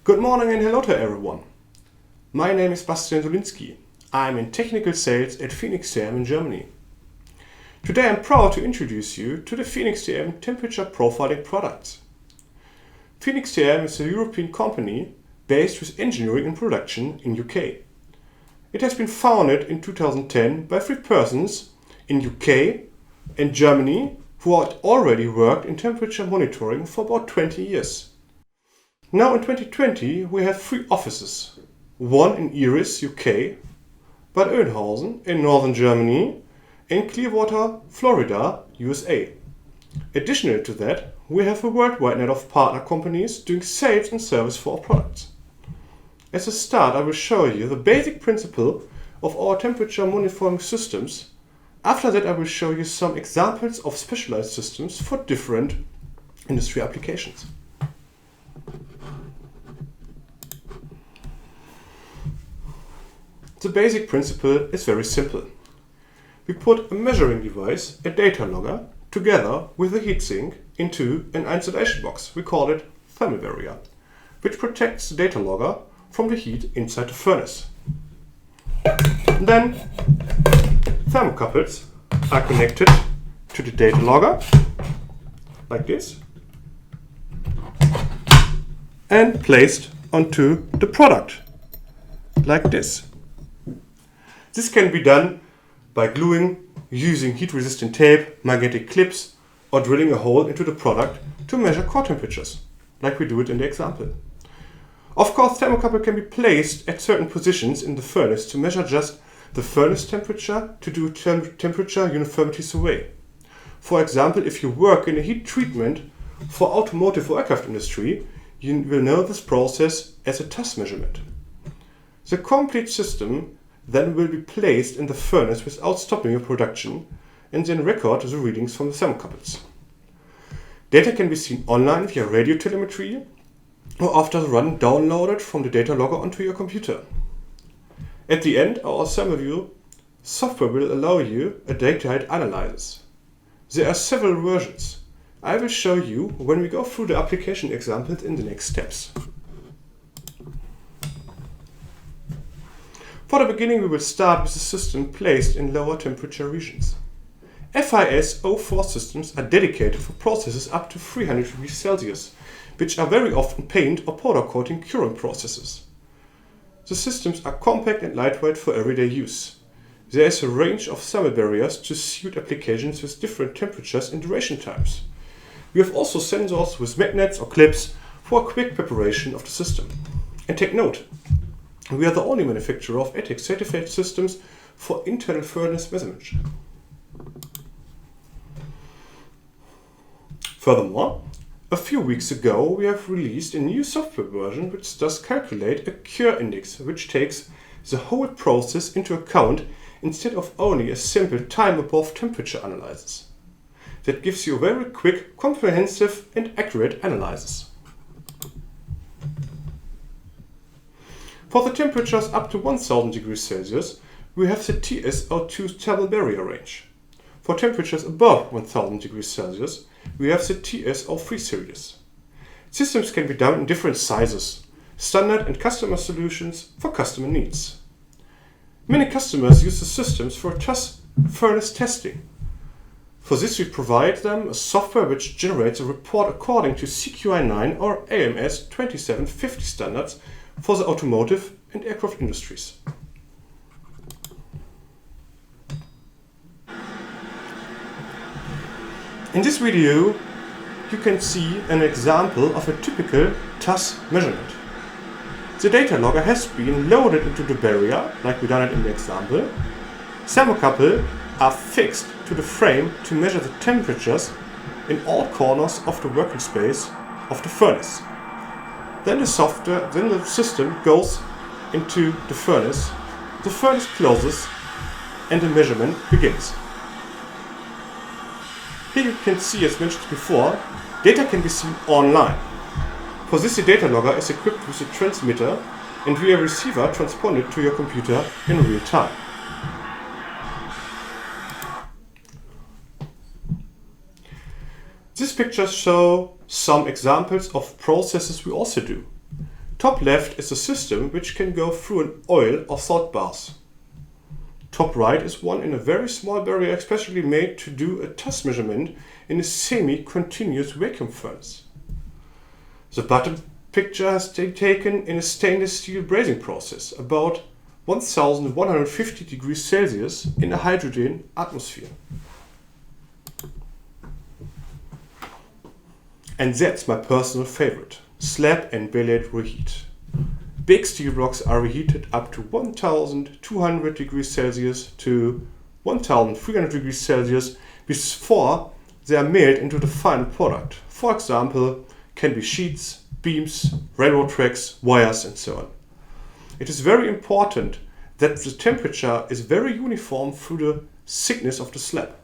Good morning and hello to everyone. My name is Bastian Solinski. I'm in technical sales at Phoenix TM in Germany. Today I'm proud to introduce you to the Phoenix TM temperature profiling products. Phoenix TM is a European company based with engineering and production in UK. It has been founded in 2010 by 3 persons in UK and Germany who had already worked in temperature monitoring for about 20 years. Now in 2020 we have 3 offices, one in Erith, UK, Bad Oeynhausen in northern Germany and Clearwater, Florida, USA. Additional to that, we have a worldwide net of partner companies doing sales and service for our products. As a start, I will show you the basic principle of our temperature monitoring systems. After that, I will show you some examples of specialized systems for different industry applications. The basic principle is very simple. We put a measuring device, a data logger, together with a heatsink into an insulation box. We call it thermal barrier, which protects the data logger from the heat inside the furnace. Then thermocouples are connected to the data logger, like this, and placed onto the product, like this. This can be done by gluing, using heat-resistant tape, magnetic clips, or drilling a hole into the product to measure core temperatures, like we do it in the example. Of course, thermocouple can be placed at certain positions in the furnace to measure just the furnace temperature to do temperature uniformity survey. For example, if you work in a heat treatment for automotive or aircraft industry, you will know this process as a TUS measurement. The complete system then will be placed in the furnace without stopping your production and then record the readings from the thermocouples. Data can be seen online via radio telemetry or after the run downloaded from the data logger onto your computer. At the end, our ThermoView software will allow you a data analysis. There are several versions. I will show you when we go through the application examples in the next steps. For the beginning, we will start with a system placed in lower temperature regions. FIS 04 systems are dedicated for processes up to 300 degrees Celsius, which are very often paint or powder coating curing processes. The systems are compact and lightweight for everyday use. There is a range of thermal barriers to suit applications with different temperatures and duration times. We have also sensors with magnets or clips for a quick preparation of the system. And take note, we are the only manufacturer of ATEX certified systems for internal furnace measurement. Furthermore, a few weeks ago we have released a new software version which does calculate a cure index, which takes the whole process into account instead of only a simple time above temperature analysis. That gives you a very quick, comprehensive and accurate analysis. For the temperatures up to 1000 degrees Celsius, we have the TSO2 thermal barrier range. For temperatures above 1000 degrees Celsius, we have the TSO3 series. Systems can be done in different sizes, standard and customer solutions for customer needs. Many customers use the systems for TUS furnace testing. For this we provide them a software which generates a report according to CQI 9 or AMS 2750 standards for the automotive and aircraft industries. In this video, you can see an example of a typical TUS measurement. The data logger has been loaded into the barrier, like we done it in the example. Thermocouple are fixed to the frame to measure the temperatures in all corners of the working space of the furnace. Then the system goes into the furnace closes and the measurement begins. Here you can see, as mentioned before, data can be seen online. For this, the data logger is equipped with a transmitter and via receiver transponded to your computer in real time. These pictures show some examples of processes we also do. Top left is a system which can go through an oil or salt bath. Top right is one in a very small barrier especially made to do a test measurement in a semi-continuous vacuum furnace. The bottom picture has been taken in a stainless steel brazing process, about 1150 degrees Celsius in a hydrogen atmosphere. And that's my personal favorite, slab and billet reheat. Big steel blocks are reheated up to 1200 degrees Celsius to 1300 degrees Celsius before they are milled into the final product. For example, can be sheets, beams, railroad tracks, wires and so on. It is very important that the temperature is very uniform through the thickness of the slab.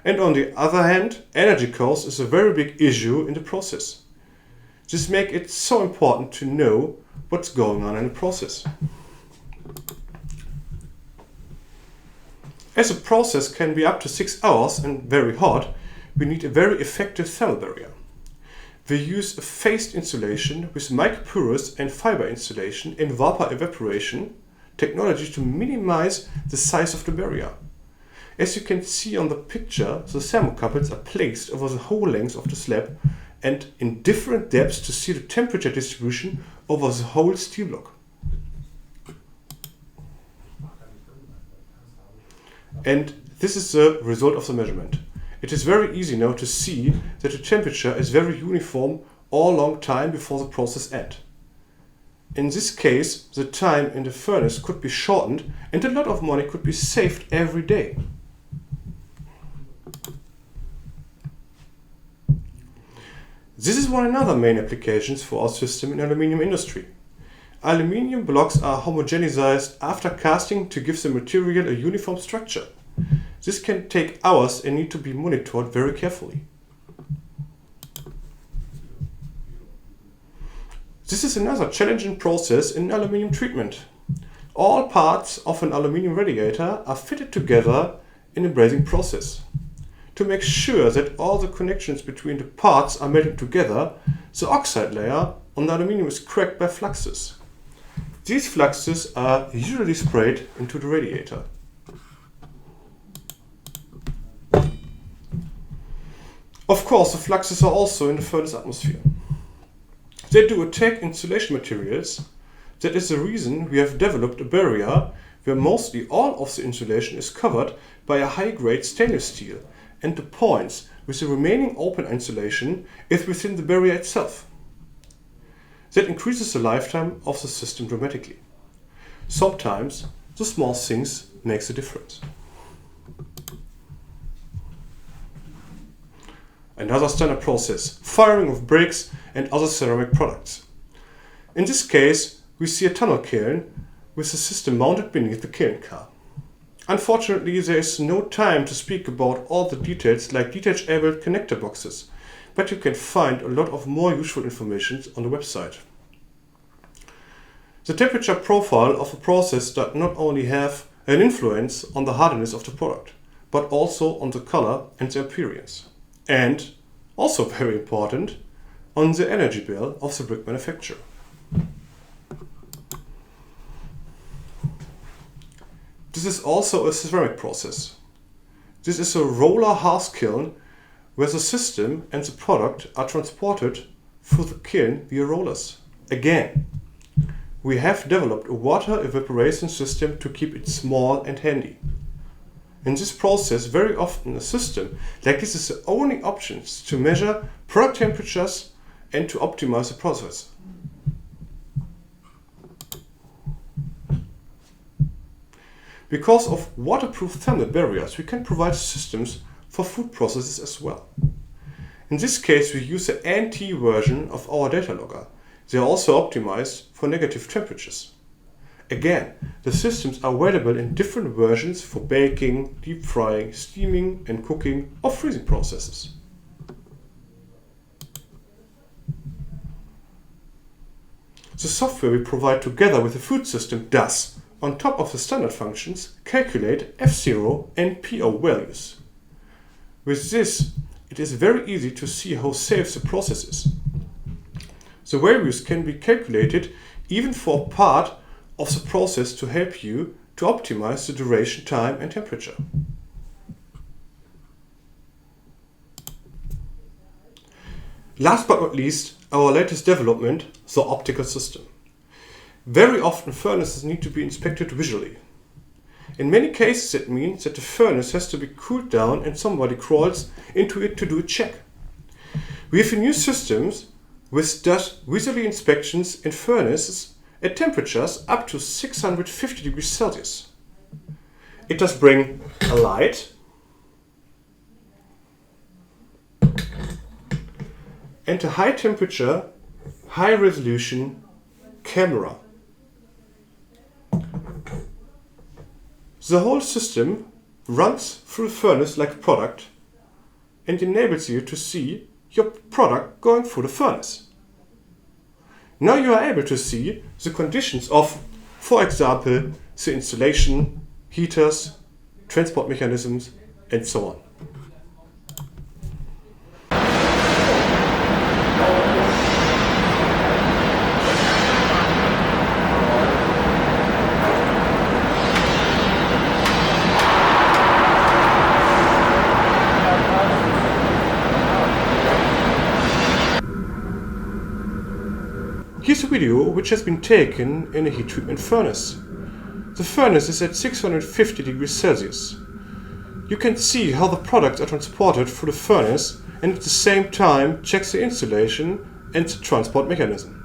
And on the other hand, energy cost is a very big issue in the process. This makes it so important to know what's going on in the process. As a process can be up to 6 hours and very hot, we need a very effective thermal barrier. We use a phased insulation with microporous and fiber insulation and vapor evaporation technology to minimize the size of the barrier. As you can see on the picture, the thermocouples are placed over the whole length of the slab and in different depths to see the temperature distribution over the whole steel block. And this is the result of the measurement. It is very easy now to see that the temperature is very uniform all long time before the process ends. In this case, the time in the furnace could be shortened and a lot of money could be saved every day. This is one another main applications for our system in aluminium industry. Aluminium blocks are homogenized after casting to give the material a uniform structure. This can take hours and need to be monitored very carefully. This is another challenging process in aluminium treatment. All parts of an aluminium radiator are fitted together in a brazing process. To make sure that all the connections between the parts are melted together, the oxide layer on the aluminium is cracked by fluxes. These fluxes are usually sprayed into the radiator. Of course, the fluxes are also in the furnace atmosphere. They do attack insulation materials. That is the reason we have developed a barrier where mostly all of the insulation is covered by a high-grade stainless steel, and the points with the remaining open insulation is within the barrier itself. That increases the lifetime of the system dramatically. Sometimes the small things make the difference. Another standard process, firing of bricks and other ceramic products. In this case, we see a tunnel kiln with the system mounted beneath the kiln car. Unfortunately, there is no time to speak about all the details like detachable connector boxes, but you can find a lot of more useful information on the website. The temperature profile of a process does not only have an influence on the hardness of the product, but also on the color and the appearance. And, also very important, on the energy bill of the brick manufacturer. This is also a ceramic process. This is a roller hearth kiln where the system and the product are transported through the kiln via rollers. Again, we have developed a water evaporation system to keep it small and handy. In this process, very often a system like this is the only option to measure product temperatures and to optimize the process. Because of waterproof thermal barriers, we can provide systems for food processes as well. In this case, we use the NT version of our data logger. They are also optimized for negative temperatures. Again, the systems are available in different versions for baking, deep frying, steaming and cooking or freezing processes. The software we provide together with the food system does, on top of the standard functions, calculate F0 and PO values. With this, it is very easy to see how safe the process is. The values can be calculated even for part of the process to help you to optimize the duration, time and temperature. Last but not least, our latest development, the optical system. Very often furnaces need to be inspected visually. In many cases it means that the furnace has to be cooled down and somebody crawls into it to do a check. We have new systems which does visually inspections in furnaces at temperatures up to 650 degrees Celsius. It does bring a light and a high temperature, high resolution camera. The whole system runs through the furnace like a product and enables you to see your product going through the furnace. Now you are able to see the conditions of, for example, the insulation, heaters, transport mechanisms, and so on. Here's a video which has been taken in a heat treatment furnace. The furnace is at 650 degrees Celsius. You can see how the products are transported through the furnace and at the same time checks the insulation and the transport mechanism.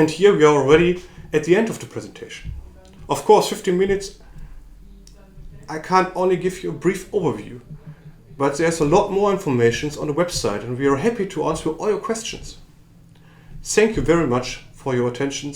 And here we are already at the end of the presentation. Of course, 15 minutes, I can't only give you a brief overview, but there's a lot more information on the website and we are happy to answer all your questions. Thank you very much for your attention.